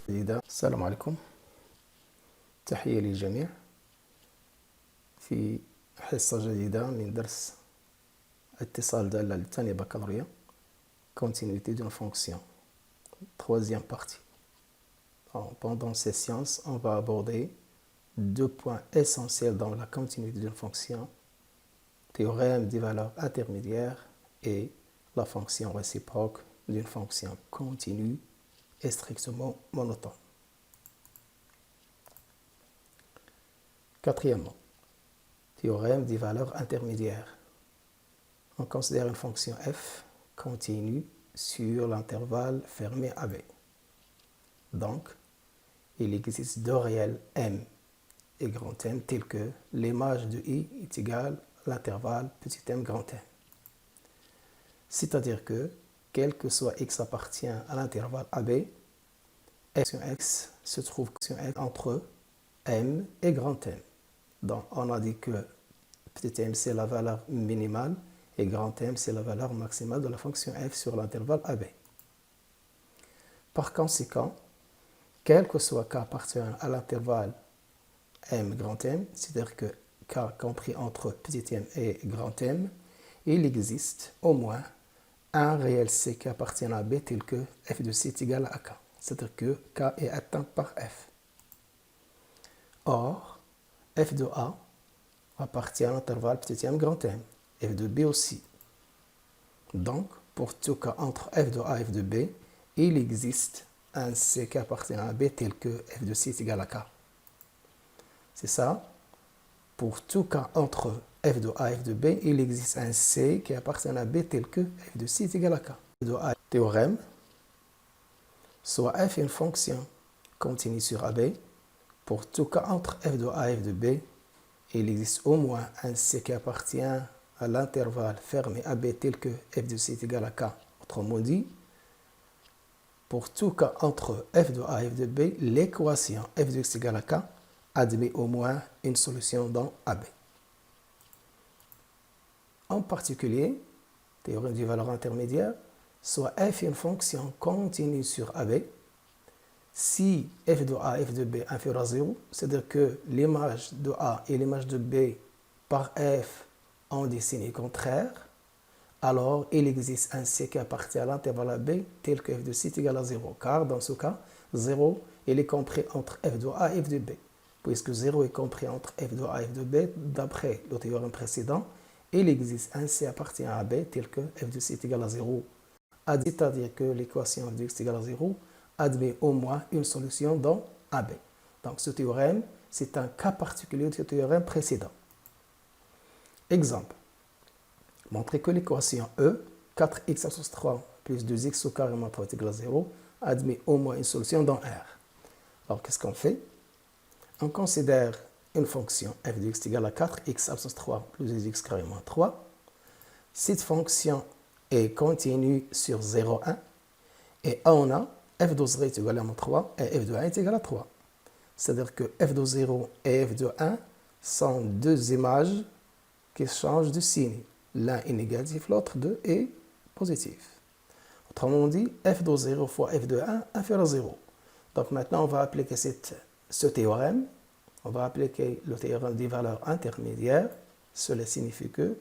جديدة. السلام عليكم، تحية للجميع. في حصة جديدة من درس اتصال دالة للثانية بكالوريا Continuité d'une fonction, troisième partie. Pendant ces séances, on va aborder deux points essentiels dans la continuité d'une fonction, théorème des valeurs intermédiaires et la fonction réciproque d'une fonction continue et strictement monotone. Quatrièmement, théorème des valeurs intermédiaires. On considère une fonction f continue sur l'intervalle fermé AB. Donc, il existe deux réels m et grand M tels que l'image de i est égale à l'intervalle petit m grand M. C'est-à-dire que, quel que soit x appartient à l'intervalle AB, x se trouve entre m et grand M. Donc, on a dit que petit m c'est la valeur minimale et grand M c'est la valeur maximale de la fonction f sur l'intervalle AB. Par conséquent, quel que soit k appartenant à l'intervalle m grand M, c'est-à-dire que k compris entre petit m et grand M, il existe au moins un réel c qui appartient à B tel que f de c est égal à k, c'est-à-dire que k est atteint par f. Or, f de a appartient à l'intervalle petit m grand M, f de b aussi. Donc, pour tout cas entre f de a et f de b, il existe un c qui appartient à b tel que f de c est égal à k. C'est ça. Pour tout cas entre f de a et f de b, il existe un c qui appartient à b tel que f de c est égal à k. F de a, théorème, soit f est une fonction continue sur AB. Pour tout cas entre f de a et f de b, il existe au moins un c qui appartient à l'intervalle fermé AB tel que f de c est égal à k. Autrement dit, pour tout cas entre f de a et f de b, l'équation f de x égale à k admet au moins une solution dans AB. En particulier, théorème des valeurs intermédiaires, soit f est une fonction continue sur AB, si f de a et f de b est inférieur à 0, c'est-à-dire que l'image de a et l'image de b par f ont des signes contraires, alors il existe un c qui appartient à l'intervalle AB tel que f de c est égal à 0, car dans ce cas, 0 il est compris entre f de a et f de b. Puisque 0 est compris entre f de a et f de b, d'après le théorème précédent, il existe un c appartient à AB tel que f de c est égal à 0. C'est-à-dire que l'équation f de x est égal à 0 admet au moins une solution dans AB. Donc ce théorème, c'est un cas particulier du théorème précédent. Exemple. Montrer que l'équation E, 4x à 3 plus 2x au carré moins 3 est égal à 0, admet au moins une solution dans R. Alors qu'est-ce qu'on fait? On considère une fonction f de x égale à 4x à 3 plus 2x carré moins 3. Cette fonction est continue sur 0, 1. Et on a f de 0 est égal à 3 et f de 1 est égal à 3. C'est-à-dire que f de 0 et f de 1 sont deux images qui changent de signe. L'un est négatif, l'autre est positif. Autrement dit, f de 0 fois f de 1 inférieur à 0. Donc maintenant, on va appliquer ce théorème. On va appliquer le théorème des valeurs intermédiaires. Cela signifie que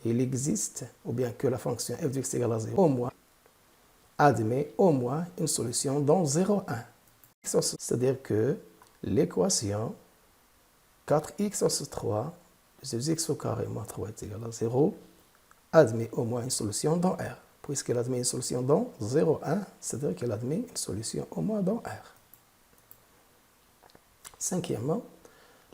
il existe, ou bien que la fonction f de x égale à 0, au moins, admet au moins une solution dans 0, 1. C'est-à-dire que l'équation 4x à 3 plus 2x au carré moins 3 est égal à 0 admet au moins une solution dans R. Puisqu'elle admet une solution dans 0, 1, c'est-à-dire qu'elle admet une solution au moins dans R. Cinquièmement,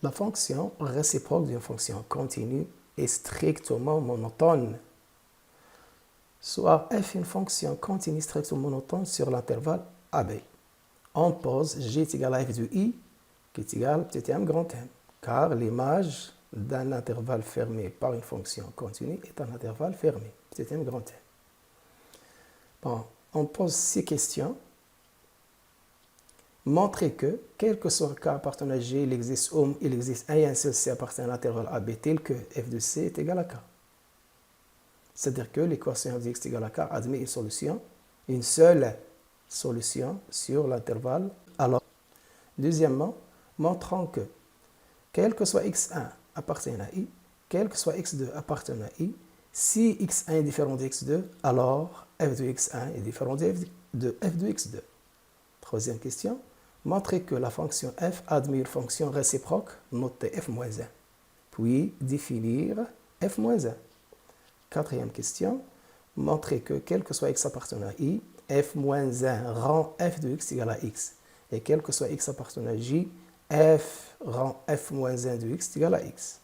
la fonction réciproque d'une fonction continue est strictement monotone. Soit f est une fonction continue strictement monotone sur l'intervalle AB. On pose g est égal à f de i qui est égal à petit m grand M, car l'image d'un intervalle fermé par une fonction continue est un intervalle fermé, petit m grand M. Bon, on pose ces questions. Montrer que, quel que soit le cas appartenant à G, il existe un et un seul C appartenant à l'intervalle AB tel que f de C est égal à K. C'est-à-dire que l'équation f de x est égal à K admet une solution, une seule solution sur l'intervalle. Alors, deuxièmement, montrons que quel que soit x1 appartenant à i, quel que soit x2 appartenant à i, si x1 est différent de x2, alors f de x1 est différent de f de x2. Troisième question, montrer que la fonction f admet une fonction réciproque notée f-1, puis définir f-1. Quatrième question, montrer que quel que soit x appartenant à i, f-1 rend f de x égale à x. Et quel que soit x appartenant à j, f rend f-1 de x égale à x.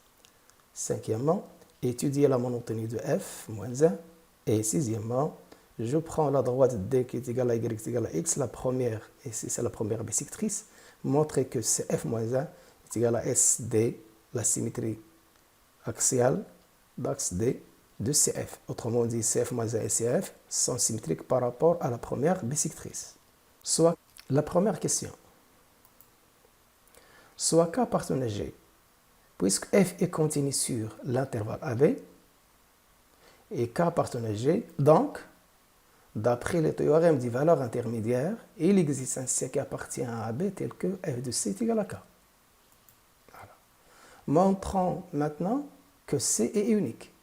Cinquièmement, étudier la monotonie de f-1. Et sixièmement, je prends la droite d qui est égale à y est égale à x, la première, et c'est la première bisectrice, montrer que f-1 est égal à SD, la symétrie axiale d'axe D de CF. Autrement dit, CF-1 et CF sont symétriques par rapport à la première bisectrice. Soit la première question. Soit K appartient à G, puisque F est continu sur l'intervalle AB, et K appartient à G, donc, d'après le théorème des valeurs intermédiaires, il existe un C qui appartient à AB tel que F de C est égal à K. Voilà. Montrons maintenant que C est unique,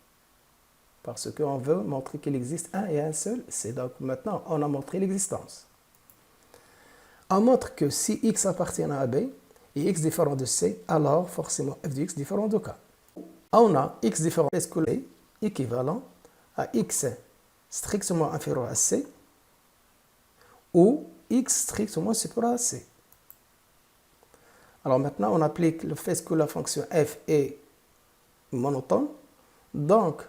parce qu'on veut montrer qu'il existe un et un seul C. Donc maintenant, on a montré l'existence. On montre que si X appartient à AB et X différent de C, alors forcément F de X différent de K. On a X différent de S équivalent à X strictement inférieur à C ou X strictement supérieur à C. Alors maintenant, on applique le fait que la fonction f est monotone. Donc,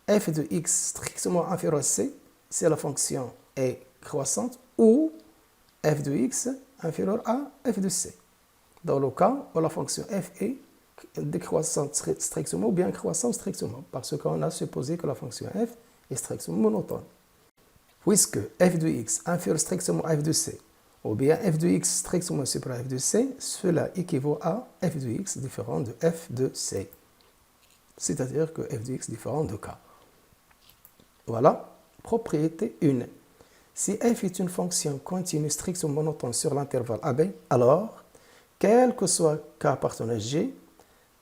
f de x strictement inférieur à c, c'est la fonction est croissante, ou f de x inférieur à f de c. Dans le cas où la fonction f est décroissante strictement ou bien croissante strictement, parce qu'on a supposé que la fonction f est strictement monotone. Puisque f de x inférieur strictement à f de c, ou bien f de x strictement supérieur à f de c, cela équivaut à f de x différent de f de c. C'est-à-dire que f de x différent de k. Voilà, propriété 1. Si f est une fonction continue strictement monotone sur l'intervalle AB, alors, quel que soit k appartenant à g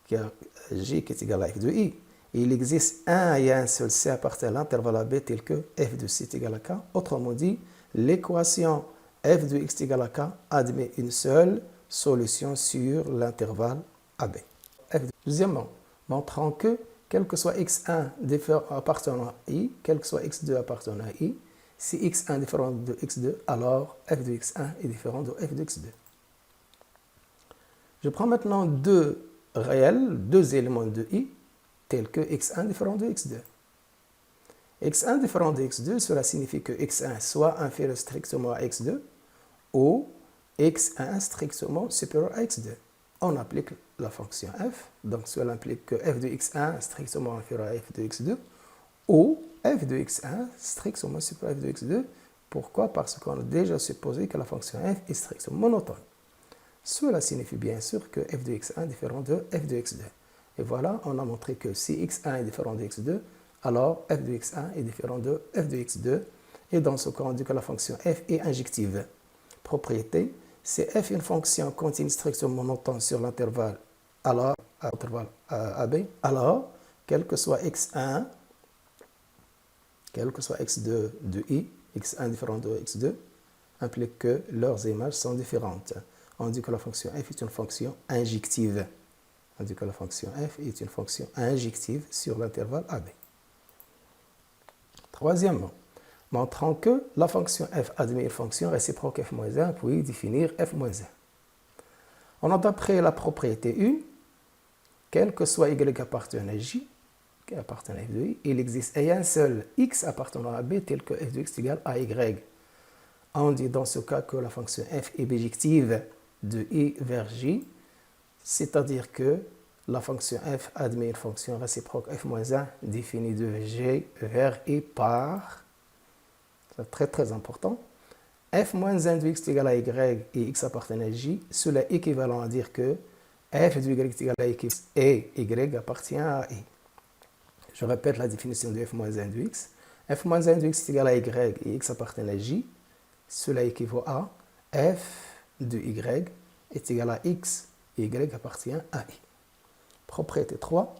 qui est égal à f de i, il existe un et un seul c appartenant à l'intervalle AB tel que f de c est égal à k. Autrement dit, l'équation f de x est égal à k admet une seule solution sur l'intervalle AB. Deuxièmement, montrons que quel que soit x1 appartenant à i, quel que soit x2 appartenant à i, si x1 est différent de x2, alors f de x1 est différent de f de x2. Je prends maintenant deux réels, deux éléments de i, tels que x1 différent de x2. x1 différent de x2, cela signifie que x1 soit inférieur strictement à x2 ou x1 strictement supérieur à x2. On applique la fonction f, donc cela implique que f de x1 strictement inférieur à f de x2 ou f de x1 strictement supérieur à f de x2. Pourquoi? Parce qu'on a déjà supposé que la fonction f est strictement monotone. Cela signifie bien sûr que f de x1 est différent de f de x2. Et voilà, on a montré que si x1 est différent de x2, alors f de x1 est différent de f de x2. Et dans ce cas, on dit que la fonction f est injective. Propriété, si f est une fonction continue strictement monotone sur l'intervalle AB, alors, quel que soit x1, quel que soit x2 de i, x1 différent de x2, implique que leurs images sont différentes. On dit que la fonction f est une fonction injective. On dit que la fonction f est une fonction injective sur l'intervalle AB. Troisièmement, montrons que la fonction f admet une fonction réciproque f-1, puis définir f-1. On a d'après la propriété 1, quel que soit y appartenant à j, qui appartient à f de i, il existe un seul x appartenant à b tel que f de x égale à y. On dit dans ce cas que la fonction f est bijective de i vers j, c'est-à-dire que la fonction f admet une fonction réciproque f-1 définie de g vers i par, c'est très très important, f-1 de x égale à y et x appartient à j, cela est équivalent à dire que f de y est égal à x et y appartient à i. Je répète la définition de f-1 de x. f-1 de x est égal à y et x appartient à j. cela équivaut à f de y est égal à x et y appartient à i. Propriété 3.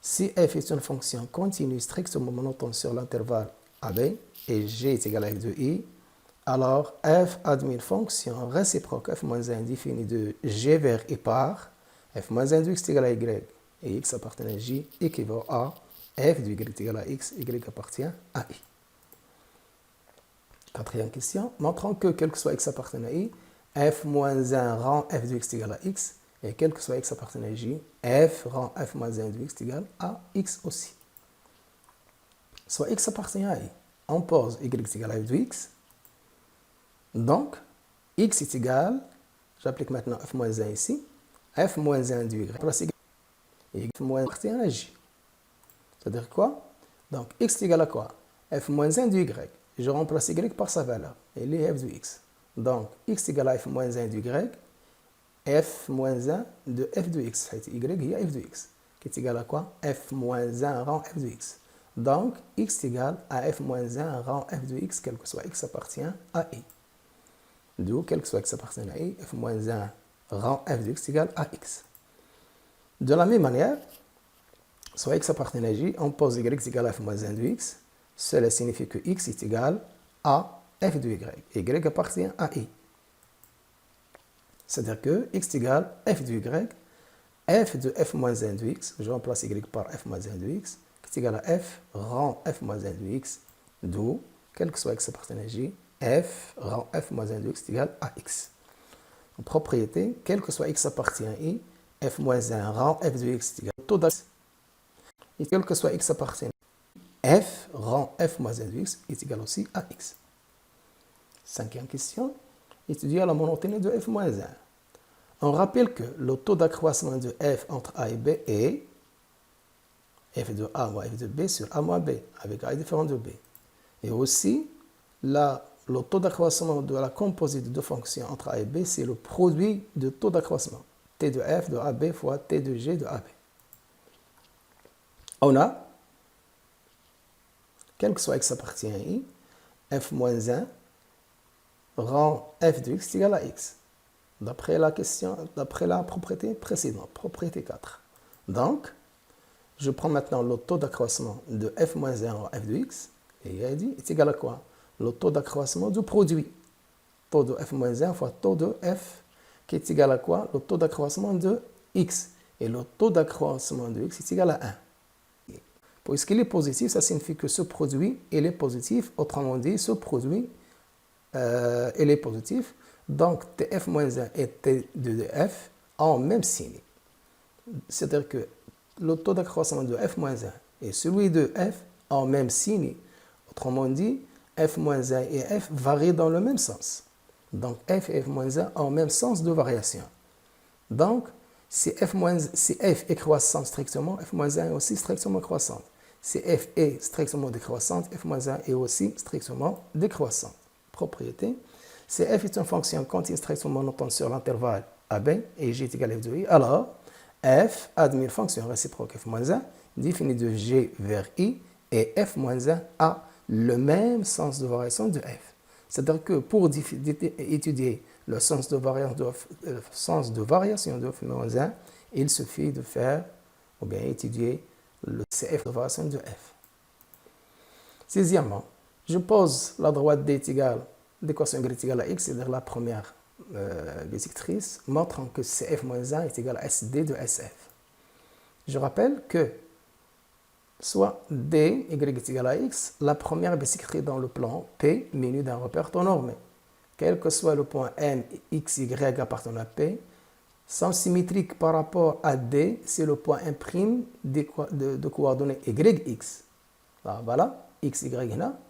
Si f est une fonction continue strictement monotone sur l'intervalle AB et g est égal à f de i, alors f admet une fonction réciproque f-1 définie de g vers i par f-1 de x est égal à y et x appartient à j équivaut à f de y est égal à x, y appartient à i. Quatrième question. Montrons que quel que soit x appartient à i, f-1 rend f de x est égal à x et quel que soit x appartient à j, f rend f-1 de x est égal à x aussi. Soit x appartient à i, on pose y est égal à f de x. Donc, x est égal, j'applique maintenant f-1 ici, f-1 de y plus y, et f-1 appartient à j. C'est-à-dire quoi? Donc, x est égal à quoi? f-1 de y. Je remplace y par sa valeur, et les f de x. Donc, x est égal à f-1 de y, f-1 de f de x, y est f de x, qui est égal à quoi? f-1 rend f de x. Donc, x est égal à f-1 rend f de x, quel que soit x appartient à i. D'où, quel que soit x appartient à i, f-1 rend f de x égale à x. De la même manière, soit x appartient à j, on pose y est égal à f-1 de x. Cela signifie que x est égal à f de y. Y appartient à i. C'est-à-dire que x est égal à f de y, f de f-1 de x, je remplace y par f-1 de x, qui est égal à f rend f-1 de x, d'où, quel que soit x appartient à j, f rend f-1 de x est égal à x. En propriété, quel que soit x appartient à i, f-1 rend f de x est égal au taux d'x. Et quel que soit x appartient à f rend f-1 de x est égal aussi à x. Cinquième question, étudier la monotonie de f-1. On rappelle que le taux d'accroissement de f entre a et b est f de a moins f de b sur a moins b, avec a différent de b. Et aussi, le taux d'accroissement de la composite de deux fonctions entre a et b, c'est le produit de taux d'accroissement, t de f de ab fois t de g de ab. On a, quel que soit x appartient à i, f-1 rend f de x égal à x. D'après la propriété précédente, propriété 4. Donc, je prends maintenant le taux d'accroissement de f-1 rend f de x, et il a dit, est égal à quoi? Le taux d'accroissement du produit. Taux de f-1 fois taux de f, qui est égal à quoi? Le taux d'accroissement de x. Et le taux d'accroissement de x est égal à 1. Puisqu'il est positif, ça signifie que ce produit, il est positif. Autrement dit, ce produit, il est positif. Donc, tf-1 et t de f ont même signe. C'est-à-dire que le taux d'accroissement de f-1 et celui de f ont même signe. Autrement dit, f-1 et f varient dans le même sens. Donc, f et f-1 ont le même sens de variation. Donc, si f est croissant strictement, f-1 est aussi strictement croissante. Si f est strictement décroissante, f-1 est aussi strictement décroissante. Propriété. Si f est une fonction continue strictement monotone sur l'intervalle AB et g est égal à f de i, alors f admet une fonction réciproque f-1 définie de g vers i et f-1 a le même sens de variation de f. C'est-à-dire que pour étudier le sens de variation de f-1, il suffit de faire, ou bien étudier le CF de variation de f. Sixièmement, je pose la droite d est égale, d'équation y est égale à x, c'est-à-dire la première bisectrice, montrant que CF-1 est égal à SD de SF. Je rappelle que soit D, Y est égal à X, la première bisectrice dans le plan P, munie d'un repère taux normé. Quel que soit le point M, X, Y appartenant à P, sont symétriques par rapport à D, c'est le point imprime de coordonnées YX. Voilà, XY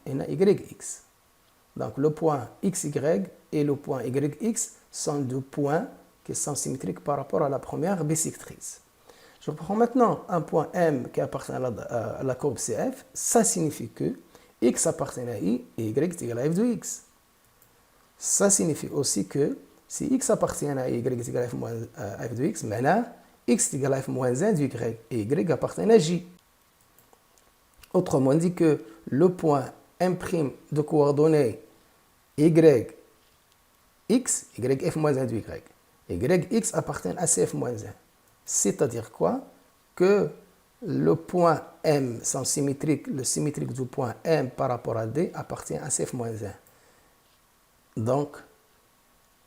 et YX. Donc le point XY et le point YX sont deux points qui sont symétriques par rapport à la première bisectrice. Je prends maintenant un point M qui appartient à la courbe CF. Ça signifie que X appartient à I et Y est égal à f de X. Ça signifie aussi que si X appartient à I et Y est égal à f de X, maintenant X est égal à f moins 1 de Y et Y appartient à J. Autrement dit que le point M' de coordonnées yx, yf moins 1 de y, yx appartient à cf moins 1. C'est-à-dire quoi? Que le point M sont symétriques, le symétrique du point M par rapport à D appartient à cf moins 1. Donc,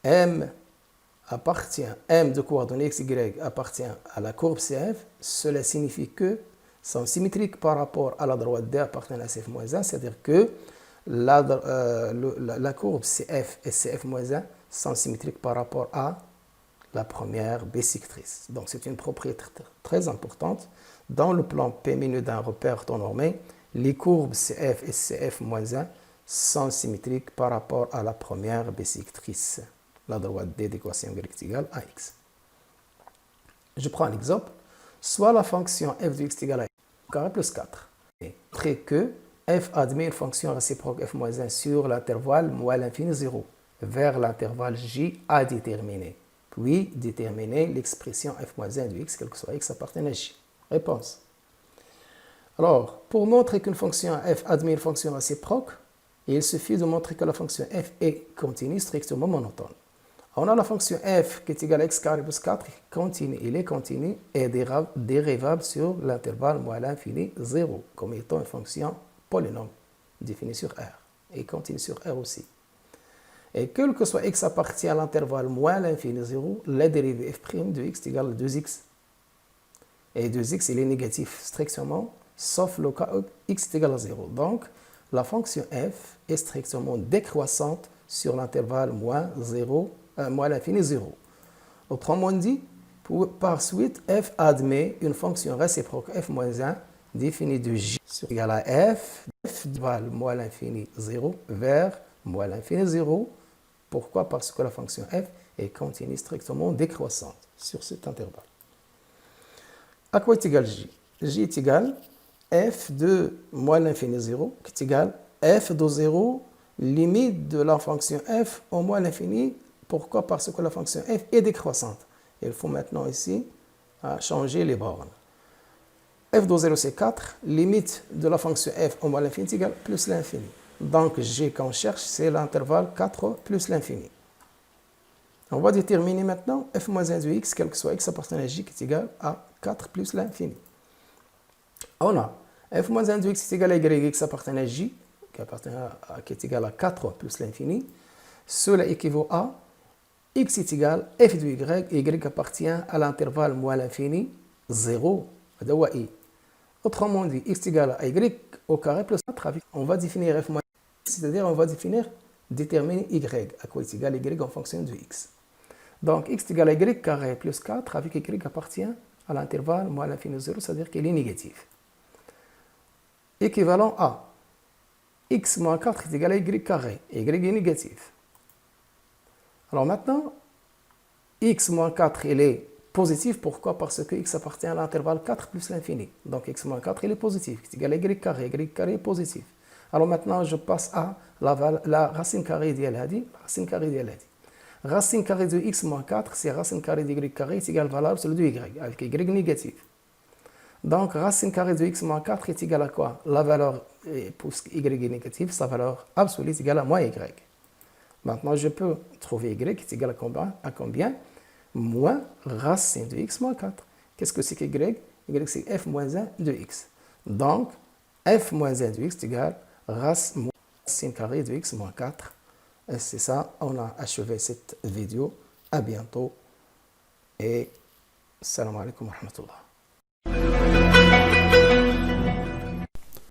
M de coordonnées x, y appartient à la courbe CF. Cela signifie que sont symétriques par rapport à la droite D appartenant à CF-1, c'est-à-dire que la courbe CF et CF-1 sont symétriques par rapport à la première bisectrice. Donc c'est une propriété très importante. Dans le plan P minus d'un repère temps normé, les courbes CF et CF-1 sont symétriques par rapport à la première bisectrice. La droite D d'équation y est égale à x. Je prends un exemple. Soit la fonction f de x égale à x carré plus 4. Et montrer que f admet une fonction réciproque f moins 1 sur l'intervalle moins l'infini 0 vers l'intervalle j à déterminer. Puis déterminer l'expression f moins 1 de x, quel que soit x appartient à j. Réponse. Alors, pour montrer qu'une fonction f admet une fonction réciproque, il suffit de montrer que la fonction f est continue, strictement monotone. On a la fonction f qui est égale à x carré plus 4, continue, il est continu et dérivable sur l'intervalle moins l'infini 0, comme étant une fonction polynôme définie sur R, et continue sur R aussi. Et quel que soit x appartient à l'intervalle moins l'infini 0, la dérivée f' de x est égale à 2x. Et 2x, il est négatif strictement, sauf le cas où x est égal à 0. Donc, la fonction f est strictement décroissante sur l'intervalle moins l'infini 0. Autrement dit, par suite, f admet une fonction réciproque f moins 1 définie de j égale à f d'intervalle moins l'infini 0 vers moins l'infini 0. Pourquoi? Parce que la fonction f est continue strictement décroissante sur cet intervalle. À quoi est égal j? J est égal f de moins l'infini 0 qui est égal f de 0 limite de la fonction f au moins l'infini. Pourquoi? Parce que la fonction f est décroissante. Il faut maintenant ici changer les bornes. f de 0 c'est 4, limite de la fonction f au moins l'infini égale plus l'infini. Donc g qu'on cherche c'est l'intervalle 4 plus l'infini. On va déterminer maintenant f moins 1 de x, quel que soit x appartenant à j qui est égal à 4 plus l'infini. On a f moins 1 de x est égal à y, x appartenant à j qui est égal à 4 plus l'infini. Cela équivaut à x est égal à f de y appartient à l'intervalle moins l'infini 0, i. Autrement dit, x est égal à y au carré plus 4. On va définir f moins 1, c'est-à-dire on va déterminer y, à quoi est égal y en fonction de x. Donc x est égal à y carré plus 4 avec y appartient à l'intervalle moins l'infini 0, c'est-à-dire qu'il est négatif. Équivalent à x moins 4 est égal à y carré, y est négatif. Alors maintenant, x moins 4, il est positif. Pourquoi? Parce que x appartient à l'intervalle 4 plus l'infini. Donc x moins 4, il est positif. C'est égal à y carré est positif. Alors maintenant, je passe à la racine carrée idéale. Racine carrée de x moins 4, c'est racine carrée de y carré est égal valable sur le de y, avec y négatif. Donc racine carrée de x moins 4 est égal à quoi? La valeur, pour y est négative, sa valeur absolue est égale à moins y. Maintenant, je peux trouver y qui est égal à combien? Moins racine de x moins 4. Qu'est-ce que c'est que y? Y, c'est f moins 1 de x. Donc, f moins 1 de x est égal à racine carrée de x moins 4. Et c'est ça, on a achevé cette vidéo. À bientôt et salam alaikum wa rahmatullah.